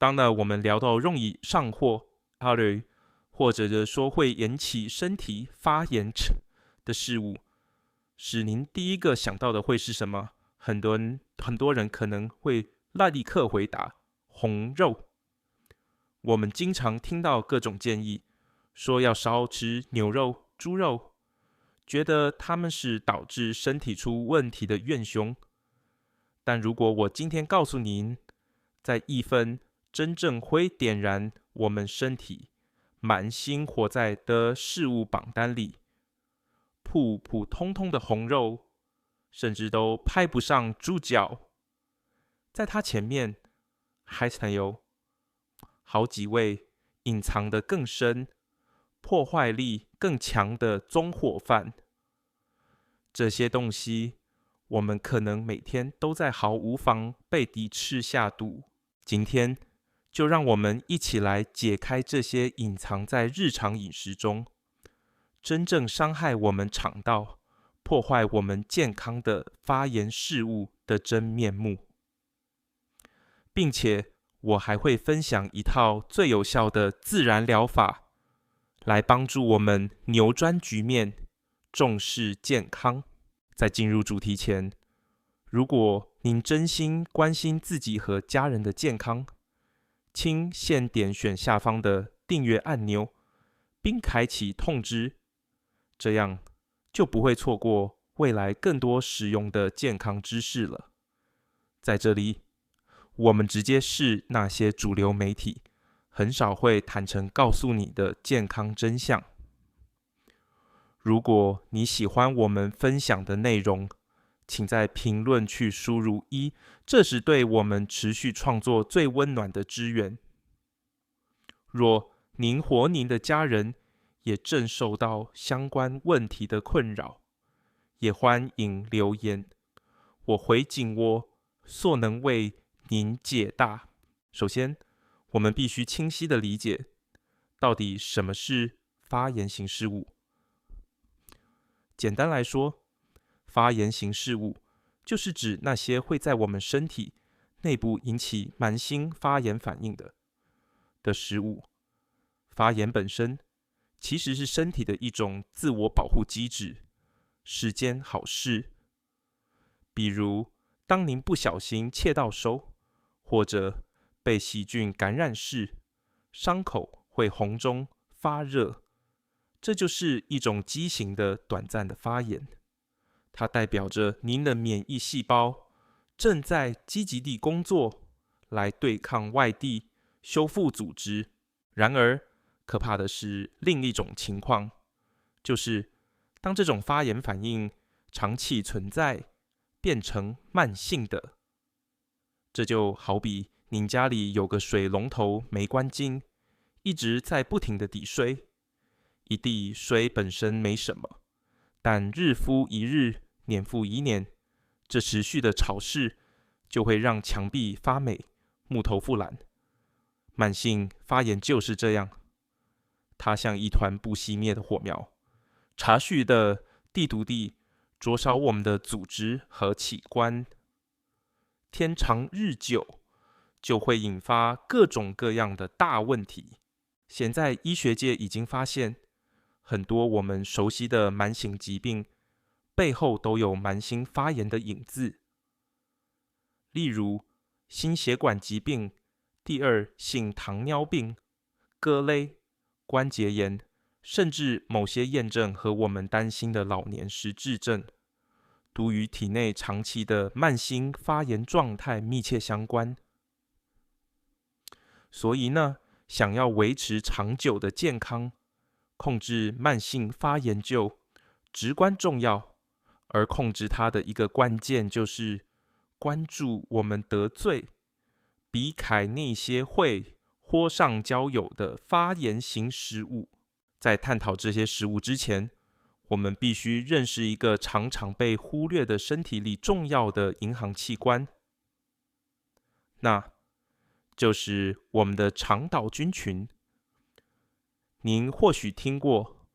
当我们聊到容易上火、或者说会引起身体发炎的事物，使您第一个想到的会是什么？很多人可能会立刻回答红肉。我们经常听到各种建议，说要少吃牛肉、猪肉，觉得它们是导致身体出问题的元凶。但如果我今天告诉您，在一份真正会点燃我们身体满心火灾的事物榜单里，普普通通的红肉，甚至都派不上猪脚，在它前面还曾有好几位隐藏得更深、破坏力更强的纵火犯。这些东西，我们可能每天都在毫无防备地吃下肚。今天，就让我们一起来解开这些隐藏在日常饮食中，真正伤害我们肠道、破坏我们健康的发炎事物的真面目。并且，我还会分享一套最有效的自然疗法，来帮助我们扭转局面，重视健康。在进入主题前，如果您真心关心自己和家人的健康，请先点选下方的订阅按钮，并开启通知，这样就不会错过未来更多实用的健康知识了。在这里，我们直接是那些主流媒体很少会坦诚告诉你的健康真相。如果你喜欢我们分享的内容，请在评论区输入1，这是对我们持续创作最温暖的支援。若您或您的家人也正受到相关问题的困扰，也欢迎留言，我会尽我所能为您解答。首先，我们必须清晰地理解，到底什么是发炎型事物。简单来说，发炎型事物就是指那些会在我们身体内部引起慢性发炎反应的食物。发炎本身其实是身体的一种自我保护机制，是件好事。比如，当您不小心切到手，或者被细菌感染时，伤口会红肿发热，这就是一种畸形的短暂的发炎。它代表着您的免疫细胞正在积极地工作，来对抗外地修复组织。然而，可怕的是另一种情况，就是当这种发炎反应长期存在，变成慢性的。这就好比您家里有个水龙头没关紧，一直在不停的滴水，一滴水本身没什么，但日复一日，年复一年，这持续的潮湿就会让墙壁发霉，木头腐烂。慢性发炎就是这样，它像一团不熄灭的火苗，持续的地图地灼烧我们的组织和器官，天长日久就会引发各种各样的大问题。现在医学界已经发现，很多我们熟悉的慢性疾病背后都有慢性发炎的影子，例如心血管疾病、第二性糖尿病、各类关节炎，甚至某些验证和我们担心的老年失智症，都与体内长期的慢性发炎状态密切相关。所以呢，想要维持长久的健康，控制慢性发炎就至关重要。而控制它的一个关键就是关注我们得罪、避开那些会祸上浇油的发炎型食物。在探讨这些食物之前，我们必须认识一个常常被忽略的身体里重要的银行器官，那就是我们的肠道菌群。您或许听过，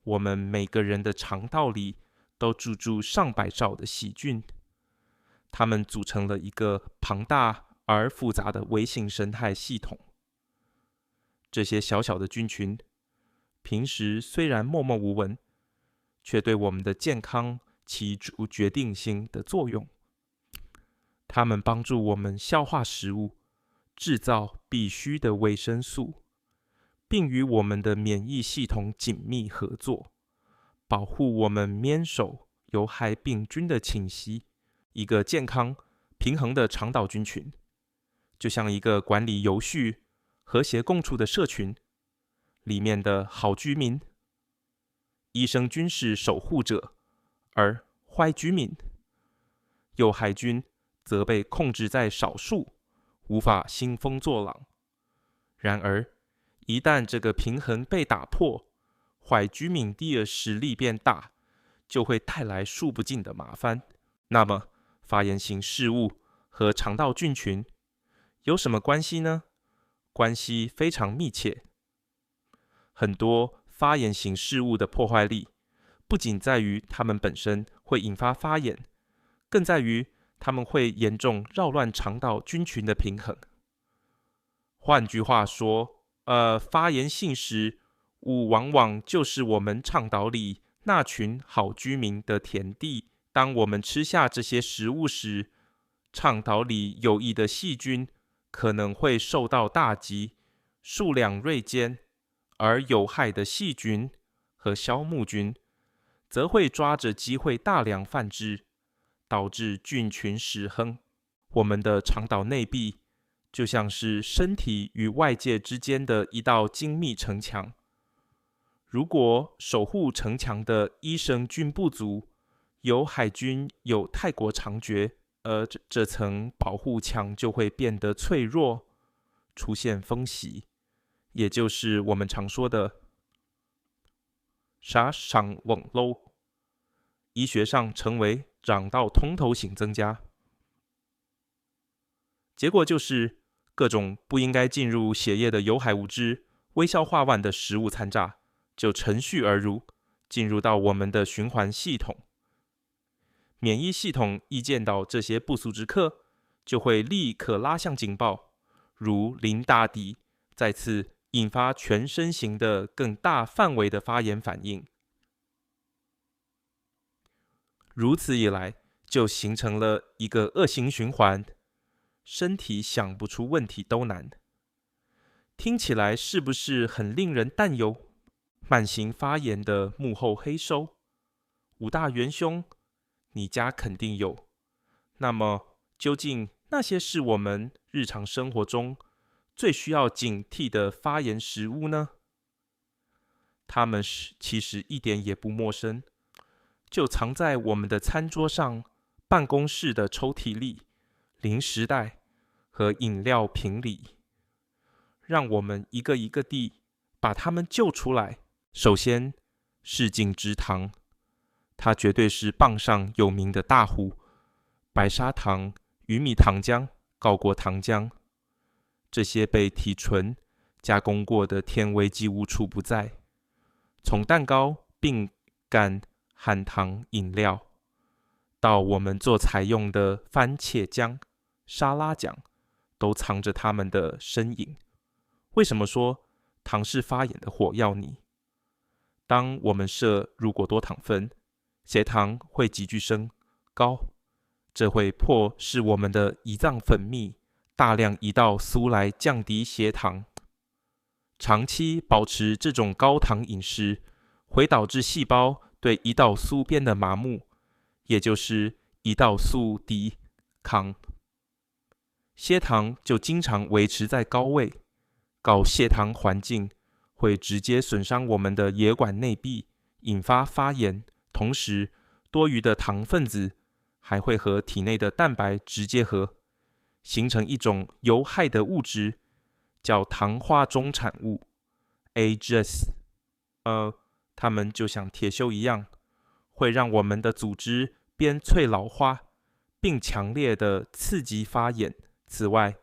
我们每个人的肠道里都住上百兆的细菌，它们组成了一个庞大而复杂的微型生态系统。这些小小的菌群，平时虽然默默无闻，却对我们的健康起出决定性的作用。它们帮助我们消化食物，制造必需的维生素，并与我们的免疫系统紧密合作，保护我们免受有害病菌的侵袭。一个健康、平衡的肠道菌群，就像一个管理有序、和谐共处的社群，里面的好居民，益生菌是守护者，而坏居民，有害菌则被控制在少数，无法兴风作浪。然而，一旦这个平衡被打破，坏居民的实力变大，就会带来数不尽的麻烦。那么，发炎型事物和肠道菌群有什么关系呢？关系非常密切。很多发炎型事物的破坏力，不仅在于它们本身会引发发炎，更在于它们会严重扰乱肠道菌群的平衡。换句话说，发炎性食物往往就是我们倡导里那群好居民的田地。当我们吃下这些食物时，倡导里有益的细菌可能会受到打击，数量锐减，而有害的细菌和消木菌则会抓着机会大量繁殖，导致菌群失衡。我们的肠道内壁就像是身体与外界之间的一道精密城墙，如果守护城墙的益生菌不足，有害菌有太过猖獗，这层保护墙就会变得脆弱，出现风袭，也就是我们常说的杀伤网络，医学上称为肠道通透性增加。结果就是各种不应该进入血液的有害物质、微消化完的食物残渣就乘虚而入，进入到我们的循环系统。免疫系统一见到这些不速之客，就会立刻拉响警报，如临大敌，再次引发全身型的更大范围的发炎反应。如此一来，就形成了一个恶性循环，身体想不出问题都难。听起来是不是很令人担忧？慢性发炎的幕后黑手，5大元凶，你家肯定有。那么，究竟那些是我们日常生活中最需要警惕的发炎食物呢？它们其实一点也不陌生，就藏在我们的餐桌上、办公室的抽屉里、零食袋和饮料瓶里。让我们一个一个地把它们救出来。首先，是精制糖，它绝对是榜上有名的大户。白砂糖、玉米糖浆、高果糖浆，这些被提纯、加工过的甜味几无处不在。从蛋糕、饼干、含糖饮料，到我们做菜用的番茄酱、沙拉酱，都藏着它们的身影。为什么说糖是发炎的火药呢？当我们摄入过多糖分，血糖会急剧升高，这会迫使我们的胰脏分泌大量胰岛素来降低血糖。长期保持这种高糖饮食，会导致细胞对胰岛素变得麻木，也就是胰岛素抵抗，血糖就经常维持在高位。高血糖环境会直接损伤我们的血管内壁，引发发炎。同时，多余的糖分子还会和体内的蛋白直接合，形成一种有害的物质，叫糖化终产物 AGS。它们就像铁锈一样，会让我们的组织变脆老化，并强烈的刺激发炎。此外，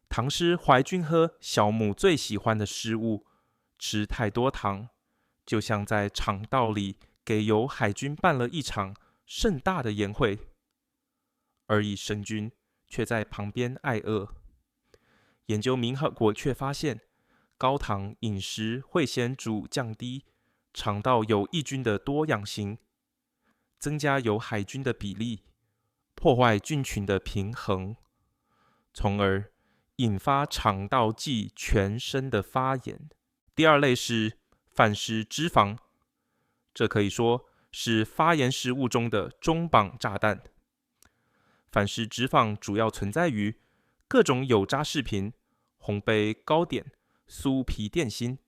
糖是坏菌和小母最喜欢的食物，吃太多糖，就像在肠道里给有害菌办了一场盛大的宴会，而益生菌却在旁边挨饿。研究明果却发现，高糖饮食会显著降低肠道有益菌的多样性，增加有害菌的比例，破坏菌群的平衡，从而引发肠道暨全身的发炎。第二类是反式脂肪，这可以说是发炎食物中的中磅炸弹。反式脂肪主要存在于各种油炸食品、烘焙糕点、酥皮点心，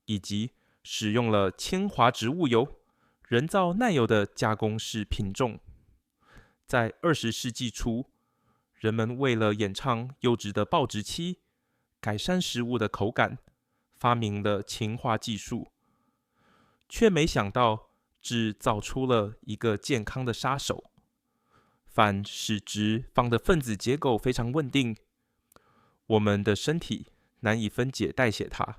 以及使用了铅化植物油、人造奶油的加工式品种。在20世纪初，人们为了延长优质的保质期，改善食物的口感，发明了氰化技术，却没想到制造出了一个健康的杀手。反式脂肪的分子结构非常稳定，我们的身体难以分解代谢它。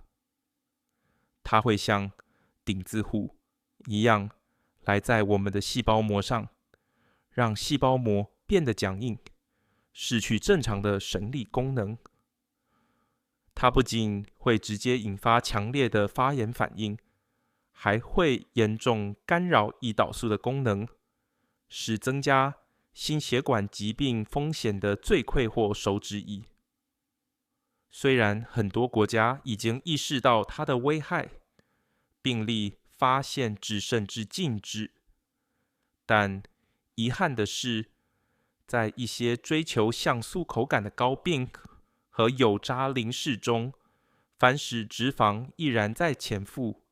它会像钉子户一样来在我们的细胞膜上，让细胞膜变得僵硬，失去正常的生理功能。它不仅会直接引发强烈的发炎反应，还会严重干扰胰岛素的功能，是增加心血管疾病风险的罪魁祸首之一。虽然很多国家已经意识到它的危害，并立发现至甚至禁止，但遗憾的是，在一些追求像素口感的糕饼和油炸零食中，反式脂肪依然在潜伏。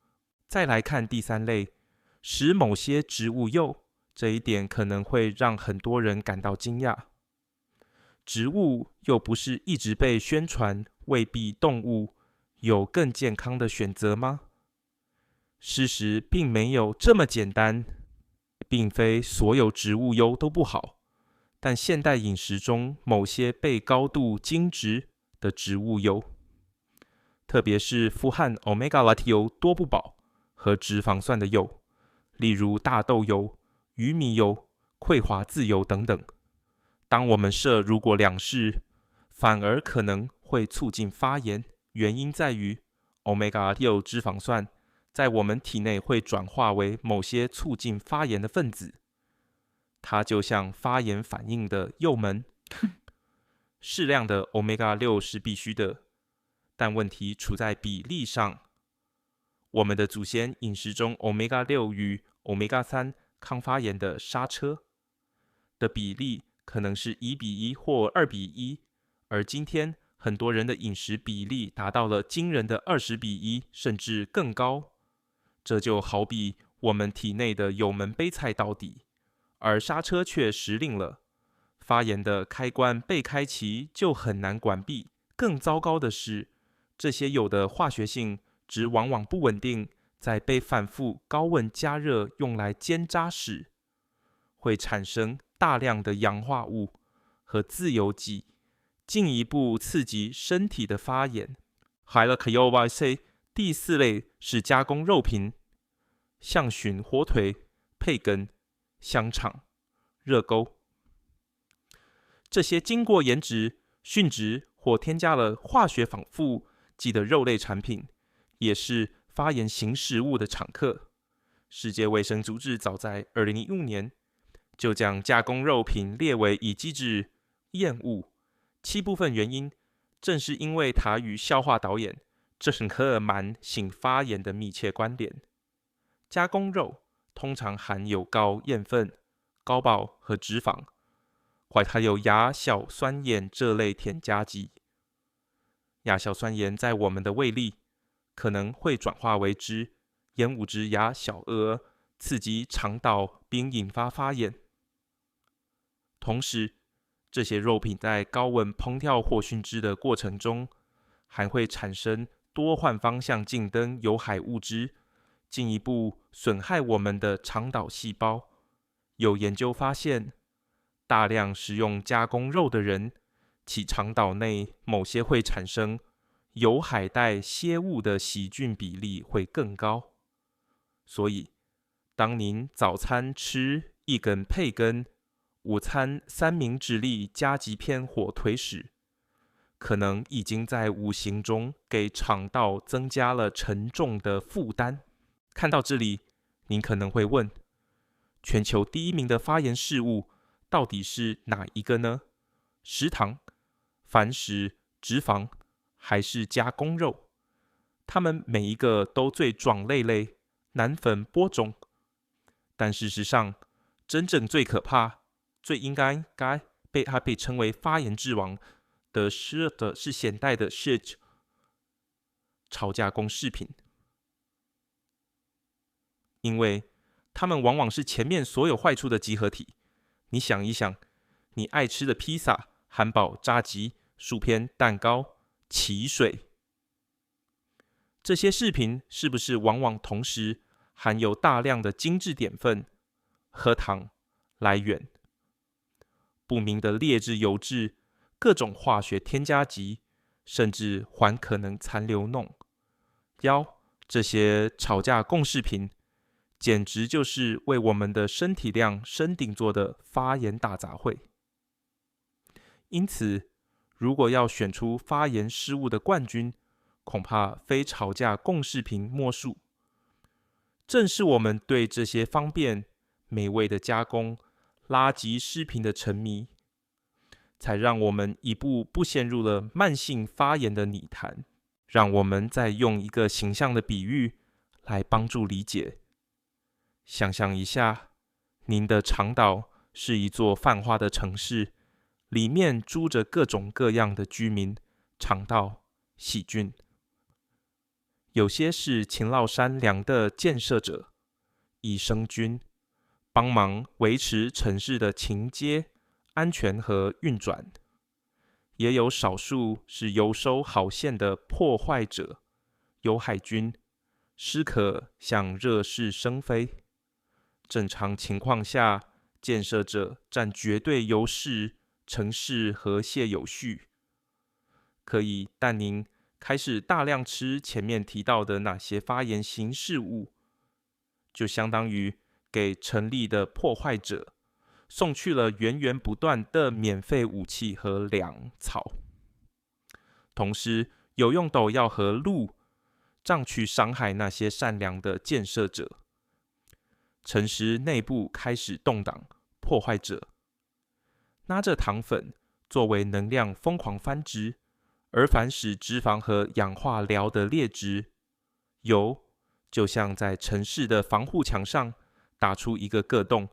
再来看第三类，使某些植物油，这一点可能会让很多人感到惊讶。植物又不是一直被宣传未必动物有更健康的选择吗？事实并没有这么简单，并非所有植物油都不好，但现代饮食中某些被高度精制的植物油，特别是富含 Omega 蓝体油多不饱和脂肪酸的油，例如大豆油、玉米油、葵花籽油等等，当我们摄入过两式，反而可能会促进发炎。原因在于 Omega 6脂肪酸在我们体内会转化为某些促进发炎的分子，它就像发炎反应的右门。适量的 Omega 6是必须的，但问题出在比例上。我们的祖先饮食中 Omega 6与 Omega 3抗发炎的刹车的比例可能是1:1或2:1，而今天很多人的饮食比例达到了惊人的20:1，甚至更高。这就好比我们体内的油门杯踩到底，而刹车却失灵了，发炎的开关被开启就很难关闭。更糟糕的是，这些油的化学性质往往不稳定，在被反复高温加热用来煎炸时，会产生大量的氧化物和自由基，进一步刺激身体的发炎。第四类是加工肉品，像熏火腿、培根、香肠、热狗。这些经过盐制、熏制或添加了化学防腐剂的肉类产品，也是发炎型食物的常客。世界卫生组织早在2015年就将加工肉品列为已机制厌恶，7部分原因正是因为它与消化道炎、郑克尔曼性发炎的密切关联。加工肉通常含有高盐分、高饱和脂肪，或含有亚硝酸盐这类添加剂。亚硝酸盐在我们的胃里可能会转化为脂，盐物质亚硝苯，刺激肠道并引发发炎。同时，这些肉品在高温烹调或熏制的过程中，还会产生多环芳香烃等有害物质，进一步损害我们的肠道细胞。有研究发现，大量食用加工肉的人，其肠道内某些会产生有海带疖物的细菌比例会更高。所以，当您早餐吃1根培根，午餐三明治里加几片火腿时，可能已经在无形中给肠道增加了沉重的负担。看到这里，您可能会问，全球第一名的发炎事物到底是哪一个呢？食糖、繁食、脂肪，还是加工肉？它们每一个都最壮类类，难分播种。但事实上，真正最可怕、最应该被它被称为发炎之王的是现代的炒加工食品，因为它们往往是前面所有坏处的集合体。你想一想，你爱吃的披萨、汉堡、炸鸡、薯片、蛋糕、汽水，这些饰品是不是往往同时含有大量的精致淀粉、核糖来源、不明的劣质油脂、各种化学添加剂，甚至还可能残留弄这些炒价供饰品，简直就是为我们的身体量生定做的发炎大杂烩。因此，如果要选出发炎失误的冠军，恐怕非炒价供饰品莫属。正是我们对这些方便、美味的加工、垃圾食品的沉迷，才让我们一步步陷入了慢性发炎的泥潭。让我们再用一个形象的比喻来帮助理解。想象一下，您的肠道是一座泛化的城市，里面住着各种各样的居民、肠道、细菌。有些是勤劳善良的建设者、益生菌，帮忙维持城市的情接、安全和运转。也有少数是游手好闲的破坏者、有害菌，适可向热室生飞。正常情况下，建设者占绝对优势，城市和谐有序。但您开始大量吃前面提到的那些发炎型事物，就相当于给城里的破坏者送去了源源不断的免费武器和粮草，同时有用斗药和鹿杖去伤害那些善良的建设者。城市内部开始动荡，破坏者拿着糖粉作为能量疯狂繁殖，而反使脂肪和氧化镣的劣质油，就像在城市的防护墙上打出一个个洞，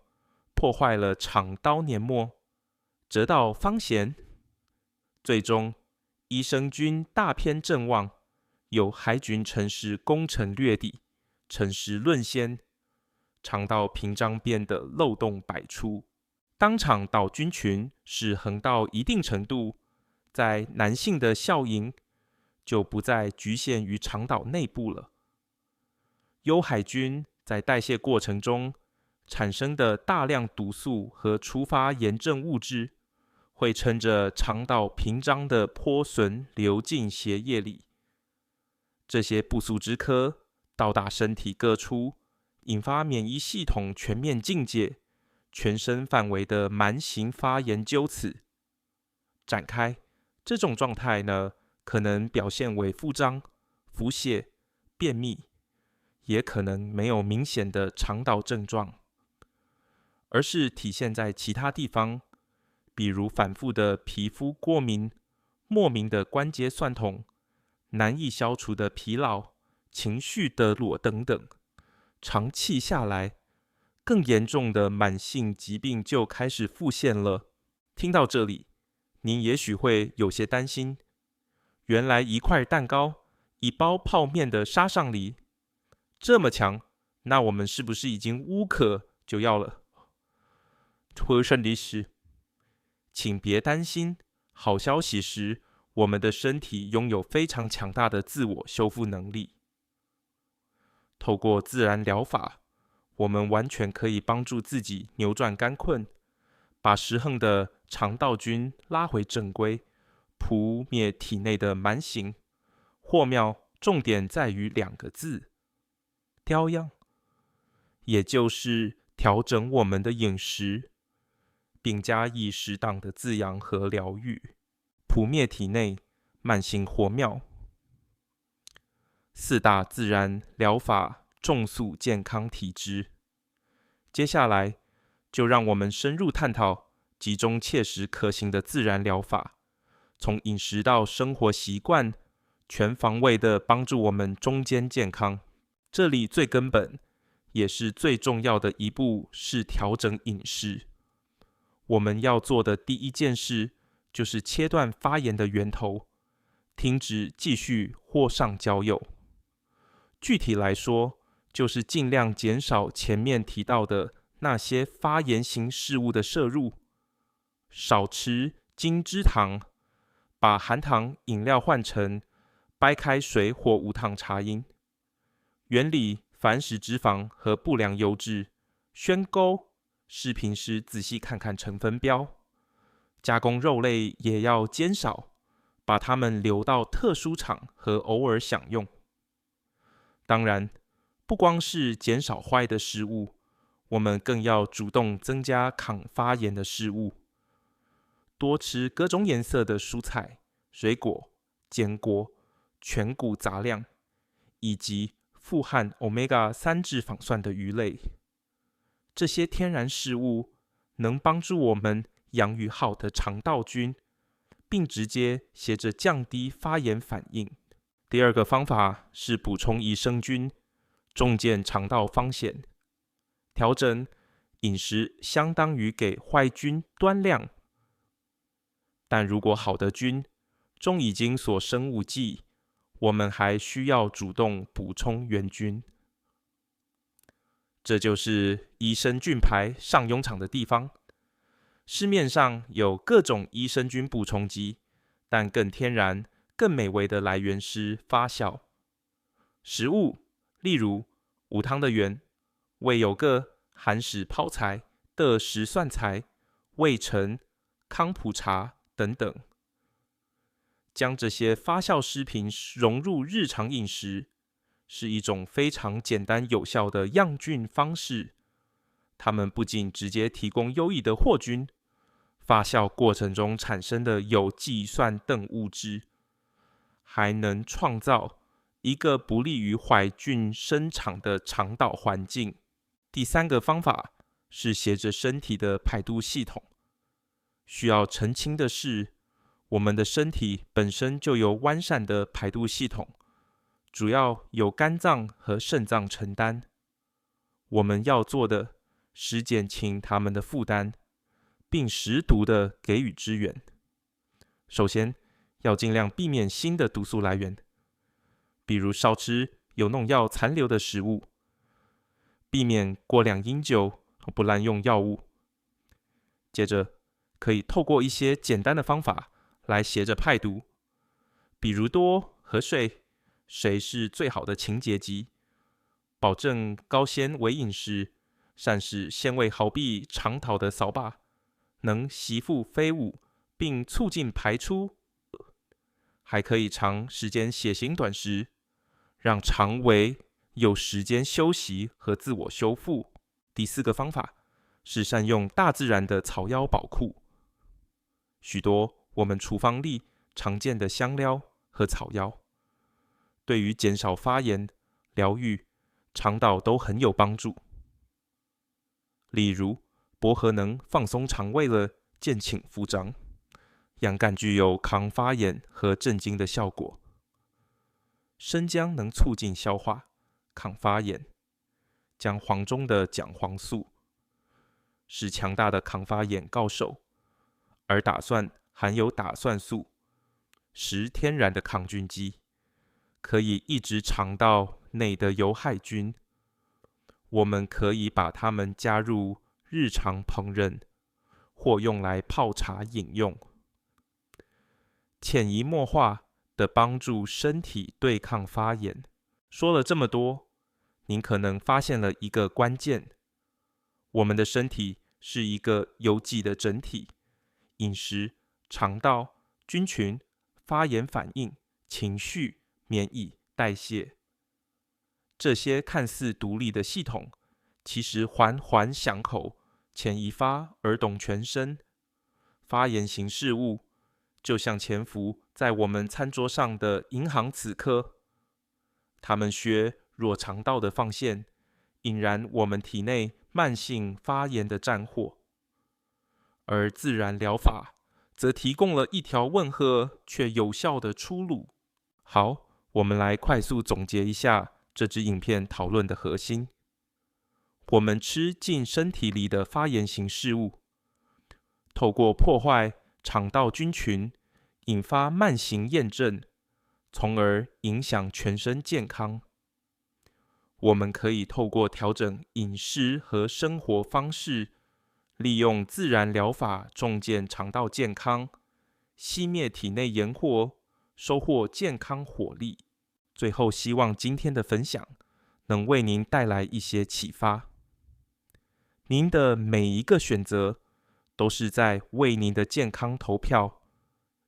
破坏了肠刀黏膜，折到方弦。最终，益生菌大片阵亡，有害菌城市攻城略地，城市沦陷，肠道屏障变得漏洞百出。当场岛菌群是横到一定程度，在男性的效应就不再局限于肠道内部了。有害菌在代谢过程中产生的大量毒素和触发炎症物质，会趁着肠道屏障的破损流进血液里。这些不速之客到达身体各处，引发免疫系统全面境界，全身范围的慢性发炎就此展开。这种状态呢，可能表现为腹胀、腹泻、便秘，也可能没有明显的肠道症状，而是体现在其他地方，比如反复的皮肤过敏、莫名的关节酸痛、难以消除的疲劳、情绪低落等等。长期下来，更严重的慢性疾病就开始浮现了。听到这里，您也许会有些担心，原来一块蛋糕、一包泡面的杀伤力这么强，那我们是不是已经无可救药了？出生的是，请别担心，好消息是，我们的身体拥有非常强大的自我修复能力。透过自然疗法，我们完全可以帮助自己扭转干困，把失衡的肠道菌拉回正规，扑灭体内的蛮行。或妙重点在于2个字：调养，也就是调整我们的饮食，并加以适当的滋养和疗愈，扑灭体内慢性活庙。4大自然疗法重塑健康体质。接下来就让我们深入探讨几种切实可行的自然疗法，从饮食到生活习惯，全方位的帮助我们中间健康。这里最根本也是最重要的一步是调整饮食。我们要做的第一件事就是切断发炎的源头，停止继续祸上浇油。具体来说，就是尽量减少前面提到的那些发炎型事物的摄入，少吃精制糖，把含糖饮料换成白开水或无糖茶饮。原理反式脂肪和不良油脂，宣勾食品时仔细看看成分标。加工肉类也要减少，把它们留到特殊场和偶尔享用。当然，不光是减少坏的食物，我们更要主动增加抗发炎的食物，多吃各种颜色的蔬菜、水果、坚果、全谷杂粮，以及富含 Omega-3 脂肪酸的鱼类。这些天然食物能帮助我们养育好的肠道菌，并直接协着降低发炎反应。第二个方法是补充益生菌，重建肠道方险。调整饮食相当于给坏菌端量，但如果好的菌中已经锁生物剂，我们还需要主动补充原菌。这就是益生菌牌上涌场的地方。市面上有各种益生菌补充剂，但更天然、更美味的来源是发酵食物，例如无糖的原、味有个、韩式泡菜的石蒜菜、味橙、康普茶等等。将这些发酵食品融入日常饮食，是一种非常简单有效的养菌方式。它们不仅直接提供优异的活菌，发酵过程中产生的有计算等物质，还能创造一个不利于坏菌生长的肠道环境。第三个方法是协着身体的排毒系统。需要澄清的是，我们的身体本身就有完善的排毒系统，主要由肝脏和肾脏承担。我们要做的是减轻他们的负担，并适度的给予支援。首先，要尽量避免新的毒素来源，比如少吃有农药残留的食物，避免过量饮酒，不滥用药物。接着，可以透过一些简单的方法来协着排毒，比如多喝水，水是最好的清洁剂。保证高纤维饮食，善使纤维好比长桃的扫把，能吸附废物并促进排出。还可以长时间血行短食，让肠胃有时间休息和自我修复。第四个方法是善用大自然的草药宝库。许多我们厨房里常见的香料和草药，对于减少发炎、疗愈肠道都很有帮助。例如，薄荷能放松肠胃了，减轻腹胀；洋甘具有抗发炎和镇静的效果；生姜能促进消化、抗发炎；姜黄中的姜黄素是强大的抗发炎高手，而大蒜含有大蒜素，是天然的抗菌剂，可以抑制肠道内的有害菌。我们可以把它们加入日常烹饪，或用来泡茶饮用，潜移默化的帮助身体对抗发炎。说了这么多，您可能发现了一个关键：我们的身体是一个有机的整体，饮食、肠道、菌群、发炎反应、情绪、免疫、代谢，这些看似独立的系统，其实环环相扣，牵一发而动全身。发炎型事物就像潜伏在我们餐桌上的银行刺客，他们削弱肠道的放线，引燃我们体内慢性发炎的战火。而自然疗法则提供了一条温和却有效的出路。好，我们来快速总结一下这支影片讨论的核心。我们吃进身体里的发炎型事物，透过破坏肠道菌群，引发慢性炎症，从而影响全身健康。我们可以透过调整饮食和生活方式，利用自然疗法重建肠道健康，熄灭体内炎火，收获健康活力。最后，希望今天的分享能为您带来一些启发。您的每一个选择都是在为您的健康投票。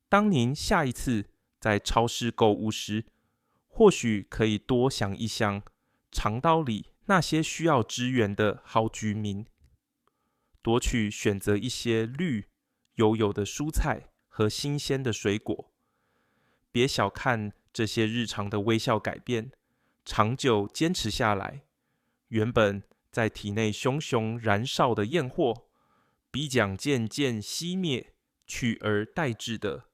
当您下一次在超市购物时，或许可以多想一想肠道里那些需要支援的好居民，多去选择一些绿油油的蔬菜和新鲜的水果。别小看这些日常的微笑改变，长久坚持下来，原本在体内熊熊燃烧的焰火，必将渐渐熄灭，取而代之的，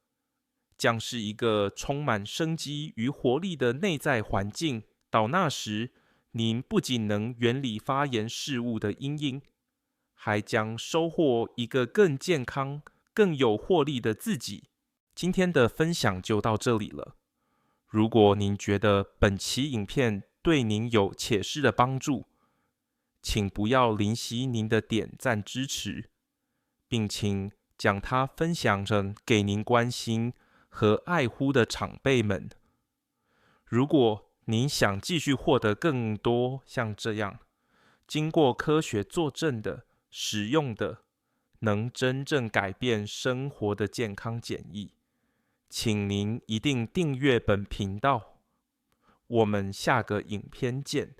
将是一个充满生机与活力的内在环境。到那时，您不仅能远离发炎事物的阴影，还将收获一个更健康、更有活力的自己。今天的分享就到这里了。如果您觉得本期影片对您有切实的帮助，请不要吝惜您的点赞支持，并请将它分享成给您关心和爱护的长辈们。如果您想继续获得更多像这样经过科学佐证的、实用的、能真正改变生活的健康建议，请您一定订阅本频道。我们下个影片见。